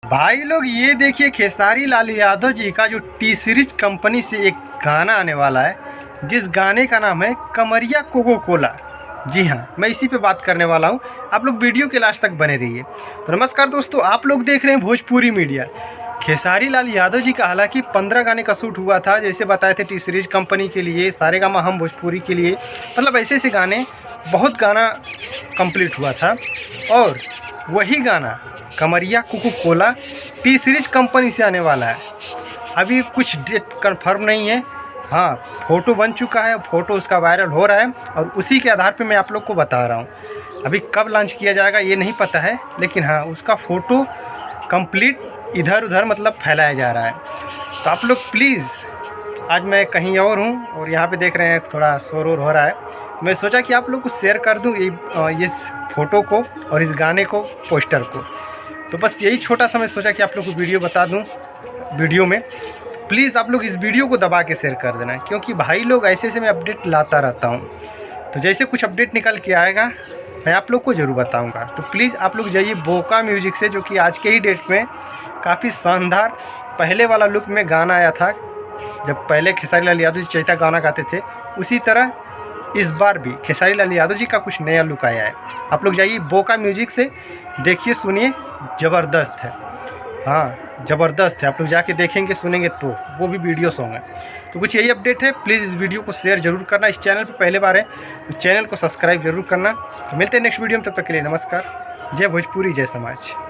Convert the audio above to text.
भाई लोग ये देखिए, खेसारी लाल यादव जी का जो टी सीरीज कंपनी से एक गाना आने वाला है, जिस गाने का नाम है कमरिया कोको कोला। जी हाँ, मैं इसी पे बात करने वाला हूँ। आप लोग वीडियो के लास्ट तक बने रहिए। तो नमस्कार दोस्तों, आप लोग देख रहे हैं भोजपुरी मीडिया। खेसारी लाल यादव जी का हालांकि 15 गाने का शूट हुआ था, जैसे बताए थे टी सीरीज कंपनी के लिए, सारेगामा हम भोजपुरी के लिए, मतलब ऐसे ऐसे गाने, बहुत गाना कंप्लीट हुआ था। और वही गाना कमरिया Coca Cola T Series company से आने वाला है। अभी कुछ डेट कंफर्म नहीं है। हाँ, फ़ोटो बन चुका है, फ़ोटो उसका वायरल हो रहा है और उसी के आधार पे मैं आप लोग को बता रहा हूँ। अभी कब लॉन्च किया जाएगा ये नहीं पता है, लेकिन हाँ, उसका फ़ोटो कंप्लीट इधर उधर मतलब फैलाया जा रहा है। तो आप लोग प्लीज़, आज मैं कहीं और हूँ और यहाँ पे देख रहे हैं थोड़ा शोर वोर हो रहा है। मैं सोचा कि आप लोग को शेयर कर दूँ इस फ़ोटो को और इस गाने को, पोस्टर को। तो बस यही छोटा सा मैं सोचा कि आप लोग को वीडियो बता दूं वीडियो में। प्लीज़ आप लोग इस वीडियो को दबा के शेयर कर देना, क्योंकि भाई लोग ऐसे से मैं अपडेट लाता रहता हूं। तो जैसे कुछ अपडेट निकल के आएगा मैं आप लोग को ज़रूर बताऊंगा। तो प्लीज़ आप लोग जाइए बोका म्यूजिक से, जो कि आज के ही डेट में काफ़ी शानदार पहले वाला लुक में गाना आया था। जब पहले खेसारी लाल यादव जी चैता गाना गाते थे, उसी तरह इस बार भी खेसारी लाल यादव जी का कुछ नया लुक आया है। आप लोग जाइए बोका म्यूजिक से, देखिए, सुनिए, ज़बरदस्त है। हाँ, ज़बरदस्त है। आप लोग जाके देखेंगे सुनेंगे तो वो भी वीडियो सॉन्ग है। तो कुछ यही अपडेट है। प्लीज़ इस वीडियो को शेयर ज़रूर करना। इस चैनल पे पहले बार है तो चैनल को सब्सक्राइब ज़रूर करना। तो मिलते हैं नेक्स्ट वीडियो में, तब तक के लिए नमस्कार। जय भोजपुरी, जय समाज।